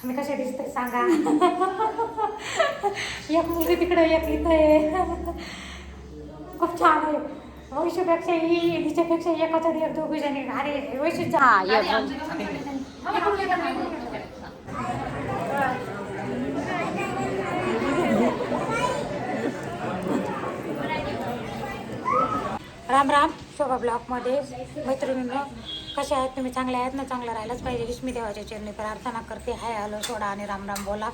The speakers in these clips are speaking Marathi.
मी कशा दिसते सांगा. एक मुलगी तिकडे एक इथं आहे. खूप छान आहे. वैशूपेक्षा ही तिच्यापेक्षा एकाच्या एक दोघी जणी. अरे वैशूच्या राम राम. शोभा ब्लॉगमध्ये मैत्रिणींनो कशा आहेत तुम्ही? चांगले आहेत ना? चांगलं राहायलाच पाहिजे हीच मी देवाच्या चरणी प्रार्थना करते. हाय हॅलो सोडा आणि राम राम बोला.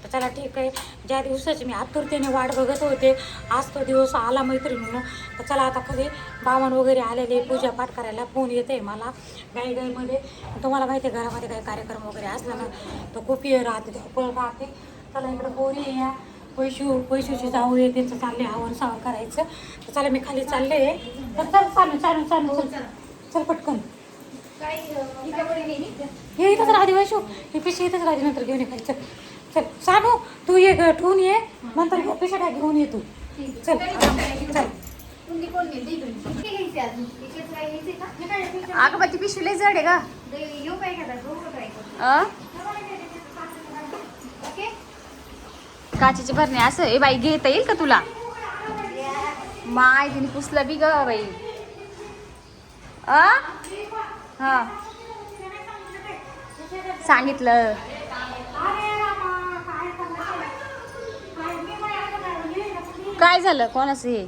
तर चला ठीक आहे. ज्या दिवसाची मी आतुरतेने वाट बघत होते आज तो दिवस आला मैत्रिणींनो. तर चला आता कधी बामण वगैरे आलेले पूजा पाठ करायला फोन येते मला गाईमध्ये. तुम्हाला माहिती आहे घरामध्ये काही कार्यक्रम वगैरे असला ना तर खूप राहते धावपळ राहते. चला इकडं पोरी या पैशूची जाऊ आहे त्यांचं चालले आवर सावर करायचं. तर चला मी खाली चालले. तर चल चालू चल पटकन. हे इथंच राहते वैशू. ही पिशी इथंच राहते नंतर घेऊन ये खाली. चल चल सांगू तू ये ठेवून ये नंतर पिशा घेऊन ये तू. चल चल. अगं बाची पिशवी लय जड आहे का? काचेची भरणी असं ए बाई घेता येईल का तुला? माय तिने पुसलं बी ग बाई. हा सांगितलं. काय झालं कोणाचं हे?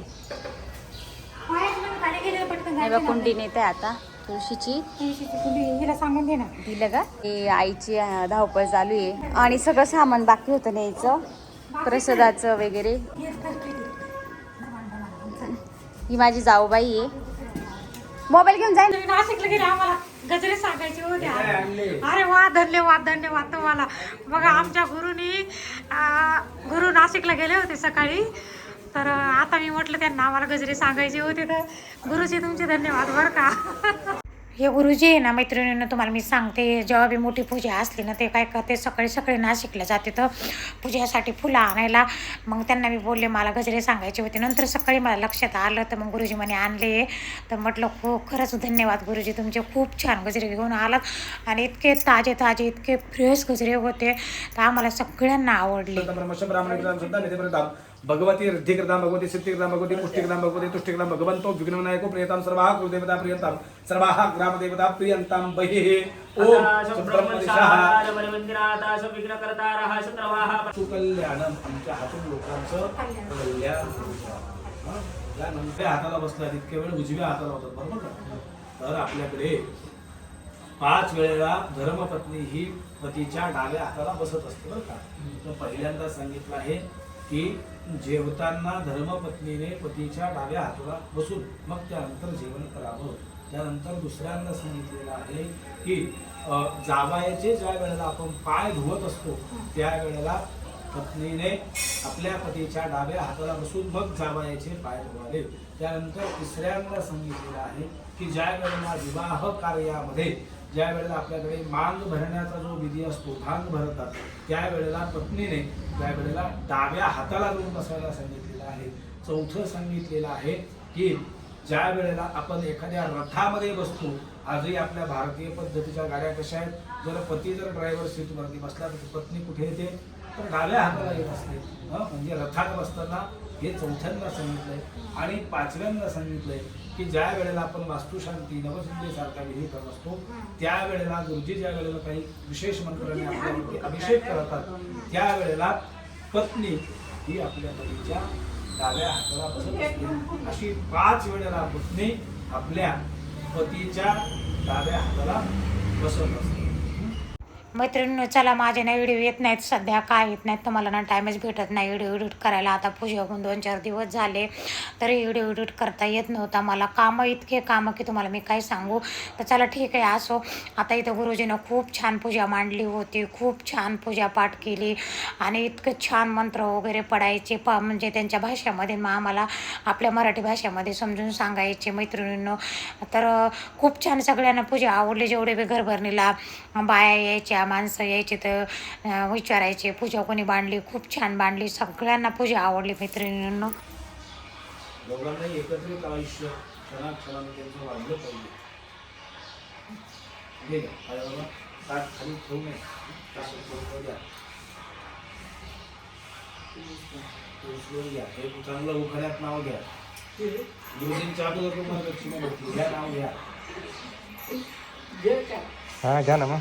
कुंडी नेते आता तुळशीची. हिला सांगून दे ना. दिलं का? हे आईची धावपळ चालू आहे आणि सगळं सामान बाकी होतं न्यायचं प्रसादाचं वगैरे. ही माझी जाऊबाई आहे. मोबाईल घेऊन जाईल. नाशिकला गेले आम्हाला गजरे सांगायचे होते. अरे वा धन्यवाद धन्यवाद तुम्हाला. बघा आमच्या गुरु नाशिकला गेले होते सकाळी. तर आता मी म्हटलं त्यांना आम्हाला गजरे सांगायचे होते. तर गुरुजी तुमचे धन्यवाद बरं का. हे गुरुजी आहे ना मैत्रिणींना तुम्हाला मी सांगते जेव्हा बी मोठी पूजा असली ना ते काय करते सकाळी सकाळी नाशिकला जाते तर पूजेसाठी फुलं आणायला. मग त्यांना मी बोलले मला गजरे सांगायचे होते. नंतर सकाळी मला लक्षात आलं तर मग गुरुजी म्हणे आणले. तर म्हटलं खूप खरंच धन्यवाद गुरुजी तुमचे. खूप छान गजरे घेऊन आलात आणि इतके ताजे ताजे इतके फ्रेश गजरे होते तर आम्हाला सगळ्यांना आवडले. भगवती रिद्धिकृतां भगवती सिद्धिकृतां भगवती पुष्टिकृतां भगवती तुष्टिकृतां भगवन्तो विघ्नविनायको प्रियतां सर्वाः कुलदेवता प्रियतां सर्वाः ग्रामदेवता प्रियन्तां बहिः ओम सुब्रह्मण्यशाह सुकल्याणम. आमच्या हातून लोकांचं कल्याण. त्यानंतर हाताला बसला इतके वेळ उजव्या हाताला होतात बरोबर का? तर आपल्याकडे 5 वेळेला धर्मपत्नी ही पतीच्या डाव्या हाताला बसत असते बरं का. तर पहिल्यांदा सांगितलं आहे की जेवताना धर्मपत्नीने पतीच्या डाव्या हाताला बसून मग त्यानंतर जेवण करावं. त्यानंतर दुसऱ्यांदा सांगितलेलं आहे की जावयाचे ज्या वेळेला आपण पाय धुवत असतो त्यावेळेला पत्नीने आपल्या पतीच्या डाव्या हाताला बसून मग जावयाचे पाय धुवावे. त्यानंतर तिसऱ्यांदा सांगितलेलं आहे की ज्या वेळेला विवाह कार्यामध्ये ज्या वेळेला आपल्याकडे मांग भरण्याचा जो विधी असतो भांग भरतात त्यावेळेला पत्नीने त्यावेळेला डाव्या हाताला घेऊन बसायला सांगितलेलं आहे. चौथं सांगितलेलं आहे की ज्या वेळेला आपण एखाद्या रथामध्ये बसतो आजही आपल्या भारतीय पद्धतीच्या गाड्या कशा आहेत जर पती जर ड्रायव्हर सीटवरती बसला तर पत्नी कुठे येते तर डाव्या हाताला येत असते. म्हणजे रथात बसताना हे चौथ्यांदा सांगितलंय. आणि 5व्यांदा सांगितलंय की ज्या वेळेला आपण वास्तुशांती नवसिद्धीसारखा विधी करत असतो त्यावेळेला गुरुजी ज्या वेळेला काही विशेष मंत्राने आपल्यावरती अभिषेक करतात त्यावेळेला पत्नी ही आपल्या पतीच्या डाव्या हाताला बसत असते. अशी 5 वेळेला पत्नी आपल्या पतीच्या डाव्या हाताला बसत असते. मैत्रिणींनो चला माझे ना व्हिडिओ येत नाहीत सध्या काय येत नाहीत तुम्हाला ना टाईमच भेटत नाही व्हिडिओ एडिट करायला. आता पूजा होऊन 2-4 दिवस झाले तरी व्हिडिओ एडिट करता येत नव्हता मला. इतके कामं की तुम्हाला मी काय सांगू. तर चला ठीक आहे असो. आता इथं गुरुजीनं खूप छान पूजा मांडली होती. खूप छान पूजा पाठ केली आणि इतकं छान मंत्र वगैरे पडायचे म्हणजे त्यांच्या भाषेमध्ये मग आम्हाला आपल्या मराठी भाषेमध्ये समजून सांगायचे मैत्रिणींनो. तर खूप छान सगळ्यांना पूजा आवडली. जेवढे बी घरभरणीला बाया यायच्या माणसं यायचे तर विचारायचे पूजा कोणी बांधली. खूप छान बांधली. सगळ्यांना पूजा आवडली मैत्रिणींनो. दोघांनाही एकत्रित आयुष्य क्षणाक्षणाने त्यांचं वाढलं पाहिजे. ताट खाली ठेवू नये. ताट ठेवून द्या. उचलून घ्या. एक चांगलं उखाण्यात नाव घ्या. गुरुजींच्या अगोदर तुम्हाला दक्षिणा भेटली. घ्या, नाव घ्या. हा घ्या ना मग.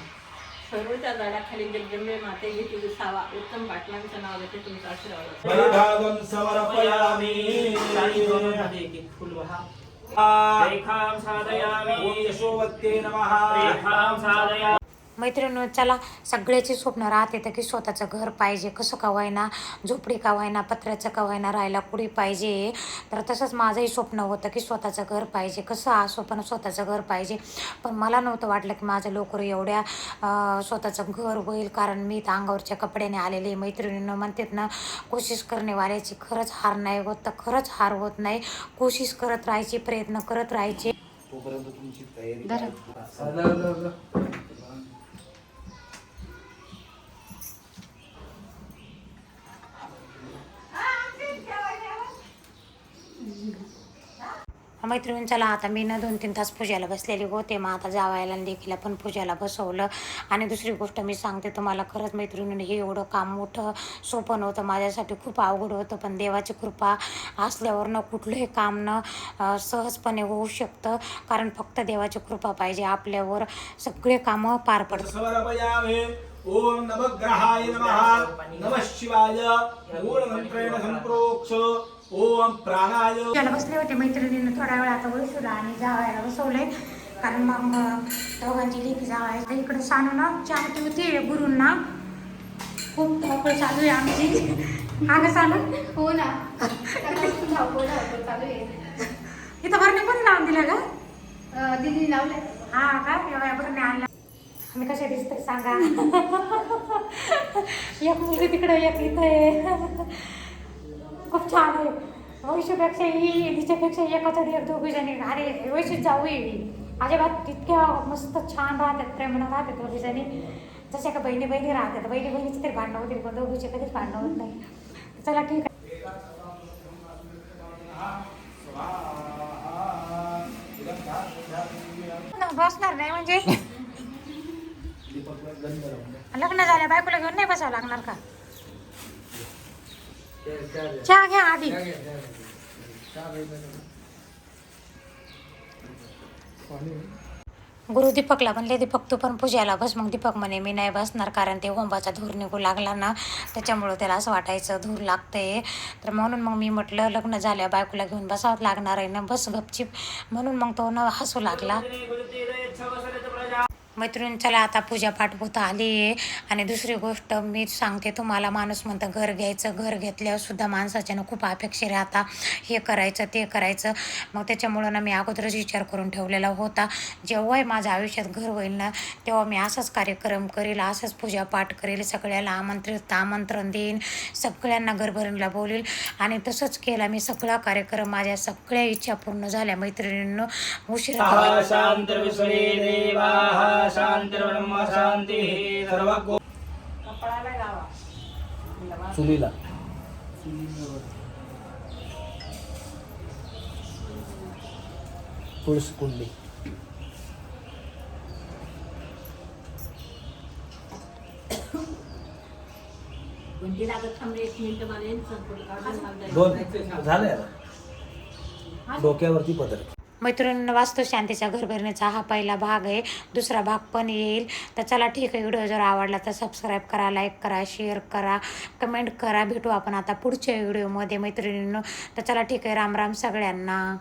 सर्वच्या झाडाखाली जगदंबे माते घेतली विसावा उत्तम पाटलांचं नाव घेते तुमचा आशीर्वाद परिभागं समर्पयामि. रेखां साधयामि. ओम यशोवत्ते नमः. रेखां साधयामि. मैत्रिणी चला, सगळ्याची स्वप्न राहते तर की स्वतःचं घर पाहिजे, कसं का होईना, झोपडी का होईना, पत्र्याचं का होईना, राहायला कुडी पाहिजे. तर तसंच माझंही स्वप्न होतं की स्वतःचं घर पाहिजे, कसं असो पण स्वतःचं घर पाहिजे. पण मला नव्हतं वाटलं की माझं लवकर एवढ्या स्वतःचं घर होईल, कारण मी तर अंगावरच्या कपड्याने आलेले. मैत्रिणीनं म्हणतात ना, कोशिश करण्यावाल्याची खरंच हार नाही होत, तर खरंच हार होत नाही. कोशिश करत राहायची, प्रयत्न करत राहायचे. तोपर्यंत तुमची तयारी धरा. करा. मैत्रिणी चला, आता मी ना 2-3 तास पूजाला बसलेली होते. मग आता जावायला देखील पण पूजाला बसवलं. आणि दुसरी गोष्ट मी सांगते तुम्हाला, खरंच मैत्रिणीने हे एवढं काम मोठं सोपं नव्हतं, माझ्यासाठी खूप अवघड होतं. पण देवाची कृपा असल्यावर न कुठलंही काम न सहजपणे होऊ शकतं, कारण फक्त देवाची कृपा पाहिजे आपल्यावर, सगळे कामं पार पडतात. समर्पयामि. ओम नवग्रहाय नमः. नमः शिवाय. मूलमंत्रेण संप्रोक्ष. ओम प्राणाय. पूजाला बसले होते मैत्रिणीनं थोडा वेळ आता वैशूला आणि जावायला बसवले, कारण मग दोघांची लेकी जावायला इकडे सानू ना चाहती होती गुरूंना. खूप धावपळ चालू आहे आमची. अगं सानू, हो ना, धावपळ चालू आहे. इथं भरणे पण लावून दिलं का? दिदी लावले. हा का? एवढ्या भरणे आणला. आम्ही कशा दिसतोय सांगा. एक मुलगी तिकडे, एक इथं आहे. खूप छान आहे. वैशूपेक्षा ही तिच्यापेक्षा एकाच एक दोघी जणी. अरे वैशूच जाऊ येईल अजिबात, तितक्या मस्त छान राहतात, प्रेमानं राहतात दोघी जणी, जशा का बहिणी बहिणी राहतात. बहिणी बहिणीची तरी भांडणं होतील, पण दोघीचे कधीच भांडणं होत नाही. चला ठीक आहे. बसणार नाही म्हणजे लग्न झाल्या बायकोला घेऊन नाही बसावं लागणार का? चहा घ्या आधी. गुरु दीपकला म्हणले, दीपक तू पण पूजाला बस. मग दीपक म्हणे मी नाही बसणार, कारण ते होंबाचा धूर निघू लागला ना, त्याच्यामुळं त्याला असं वाटायचं धूर लागतंय. तर म्हणून मग मी म्हटलं लग्न झाल्या बायकोला घेऊन बसावं लागणार आहे ना, बस गपचिप. म्हणून मग तो न हसू लागला. मैत्रिणी चला, आता पूजापाठ होत आली आहे. आणि दुसरी गोष्ट मी सांगते तुम्हाला, माणूस म्हणतं घर घ्यायचं, घर घेतल्यावर सुद्धा माणसाच्यानं खूप अपेक्षा राहता, हे करायचं ते करायचं. मग त्याच्यामुळं ना मी अगोदरच विचार करून ठेवलेला होता, जेव्हाही माझ्या आयुष्यात घर होईल ना, तेव्हा मी असाच कार्यक्रम करेल, असंच पूजापाठ करेल, सगळ्याला आमंत्रण देईन, सगळ्यांना घरभरणीला बोलेल. आणि तसंच केला मी. सगळा कार्यक्रम, माझ्या सगळ्या इच्छा पूर्ण झाल्या मैत्रिणींनो. उशिरा शांतिर्ब्रह्म शांती सर्व कपाळाला लावा. चुलीला. तुळस कुंडी. म्हणजे लागत थांबले 1 मिनिट मला येईल संपूर्ण काढून मला दोन झाले. डोक्यावरती पदर. मैत्रिणींना वास्तुशांतीच्या घरभरणीचा हा पहिला भाग आहे. दुसरा भाग पण येईल. तर चला ठीक आहे, व्हिडिओ जर आवडला तर सबस्क्राईब करा, लाईक करा, शेअर करा, कमेंट करा. भेटू आपण आता पुढच्या व्हिडिओमध्ये मैत्रिणींनो. तर चला ठीक आहे, राम राम सगळ्यांना.